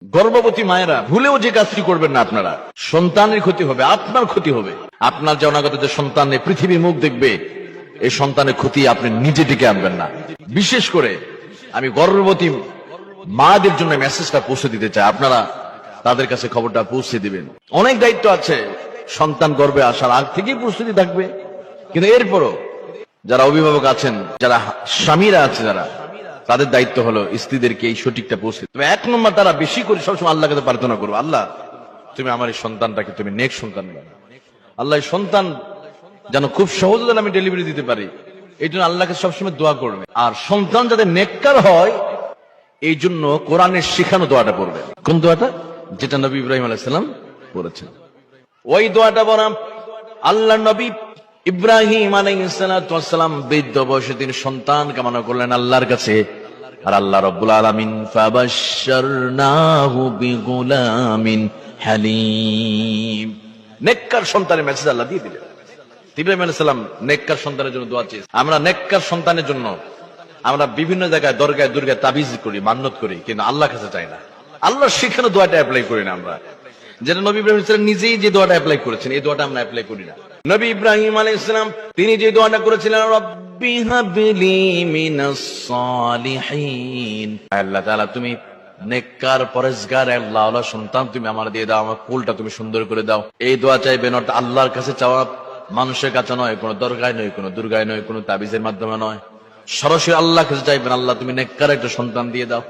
গর্ভবতী মায়েরা ভুলেও যে কাজটি করবেন না, আপনারা সন্তানের ক্ষতি হবে, আপনার ক্ষতি হবে। আপনার যে অনাগত যে সন্তান পৃথিবীর মুখ দেখবে, এই সন্তানের ক্ষতি আপনি নিজে ডেকে আনবেন না। বিশেষ করে আমি গর্ভবতী মাদের জন্য মেসেজটা পৌঁছে দিতে চাই, আপনারা তাদের কাছে খবরটা পৌঁছে দিবেন। অনেক দায়িত্ব আছে, সন্তান গর্ভে আসার আগ থেকেই প্রস্তুতি থাকবে, কিন্তু এরপরও যারা অভিভাবক আছেন, যারা স্বামীরা আছে, যারা তাদের দায়িত্ব হলো স্ত্রীদেরকে এই সঠিকটা পৌঁছে। তবে এক নম্বর তারা বেশি করে সবসময় আল্লাহর কাছে প্রার্থনা করবো, আল্লাহ তুমি আমার এই সন্তানটাকে তুমি নেক সন্তান বানাও। আল্লাহ এই সন্তান যেন খুব সহজে যেন আমি ডেলিভারি দিতে পারি, এই জন্য আল্লাহকে সবসময় দোয়া করবে। আর সন্তান যাতে নেককার হয় এই জন্য কোরআনের শেখানো দোয়াটা পড়বে। কোন দোয়াটা? যেটা নবী ইব্রাহিম আলাইহিস সালাম পড়েছেন। ওই দোয়াটা বলা আল্লাহ নবী ইব্রাহিম আলাইহিস সালাম বৃদ্ধ বয়সে তিনি সন্তান কামনা করলেন আল্লাহর কাছে, আর আল্লাহ রাব্বুল আলামিন ফাবাশশারনাহু বিগুলামিন হালিম, নেককার সন্তানের মেসেজ আল্লাহ দিয়ে দিলেন। ইব্রাহিম আলাইহিস সালাম নেককার সন্তানের জন্য দোয়া চেয়েছেন। আমরা নেককার সন্তানের জন্য আমরা বিভিন্ন জায়গায় দরগায় দুর্গায় তাবিজ করি, মান্নত করি, কিন্তু আল্লাহর কাছে চাই না। আল্লাহর শিখানো দোয়াটা অ্যাপ্লাই করি না আমরা, যেটা নবী ইব্রাহিম আলাইহিস সালাম নিজেই যে দোয়াটা অ্যাপ্লাই করেছেন, এই দোয়াটা আমরা অ্যাপ্লাই করি না। নবী ইব্রাহিম আলাইহিস সালাম তিনি যে দোয়াটা করেছিলেন, রব্বি হাবলি মিনাস সালিহিন, আল্লাহ তাআলা তুমি নেককার পরেজগার আল্লাহওয়ালা সন্তান তুমি আমার দিয়ে দাও, আমার কুলটা তুমি সুন্দর করে দাও। এই দোয়া চাইবেন, অর্থাৎ আল্লাহর কাছে চাওয়া, মানুষের কাছে নয়, কোনো দরগায় নয়, কোনো দুর্গায় নয়, কোনো তাবিজের মাধ্যমে নয়, সরাসরি আল্লাহর কাছে চাইবেন, আল্লাহ তুমি নেককার একটা সন্তান দিয়ে দাও।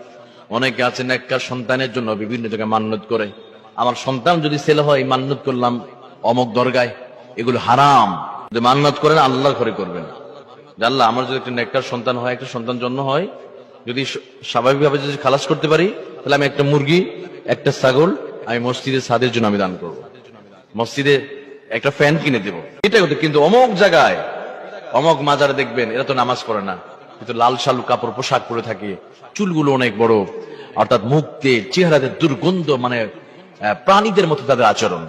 অনেকে আছে নেককার সন্তানের জন্য বিভিন্ন জায়গায় মান্নত করে, আমার সন্তান যদি ছেলে হয় মান্নত করলাম অমুক দরগায়, এগুলো হারাম। যদি মান্নত করেন আল্লাহর ঘরে করবেন, যে আল্লাহ আমার যদি একটা নেককার সন্তান হয়, একটা সন্তান জন্ম হয়, যদি স্বাভাবিকভাবে যদি খালাস করতে পারি, তাহলে আমি একটা মুরগি, একটা ছাগল আমি মসজিদের ছাদের জন্য আমি দান করবো, মসজিদে একটা ফ্যান কিনে দেবো, এটা হতো। কিন্তু অমুক জায়গায় অমুক মাজারে দেখবেন এরা তো নামাজ পড়ে না, কিন্তু লাল শালু কাপড় পোশাক পরে থাকে, চুলগুলো অনেক বড়, অর্থাৎ মুখতে চেহারাতে দুর্গন্ধ, মানে প্রাণীদের মতো তাদের আচরণ।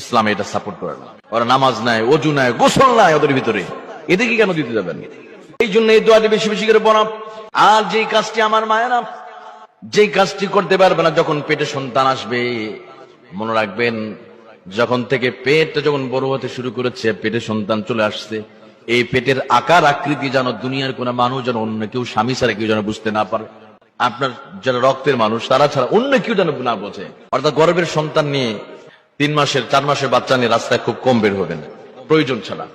ইসলাম এটা সাপোর্ট করে না। ওরা নামাজ নাই, অজু নাই, গোসল নাই ওদের ভিতরে, এদিকে কেন দিতে যাবেন? এই জন্য এই দোয়াটি বেশি বেশি করে পড়া। আর যেই কাজটি আমার মায়েরা যেই কাজটি করতে পারবে না, যখন পেটে সন্তান আসবে, মনে রাখবেন যখন থেকে পেটটা যখন বড় হতে শুরু করেছে, পেটে সন্তান চলে আসছে, এই পেটের আকার আকৃতি যেন দুনিয়ার কোন মানুষ যেন অন্য কেউ, স্বামী ছাড়া কেউ যেন বুঝতে না পারে, আপনার যারা রক্তের মানুষ তারা ছাড়া অন্য কেউ যেন না বোঝে। অর্থাৎ গর্ভের সন্তান নিয়ে 3 মাসের 4 মাসের বাচ্চা নিয়ে রাস্তায় খুব কম বের হবেন প্রয়োজন ছাড়া।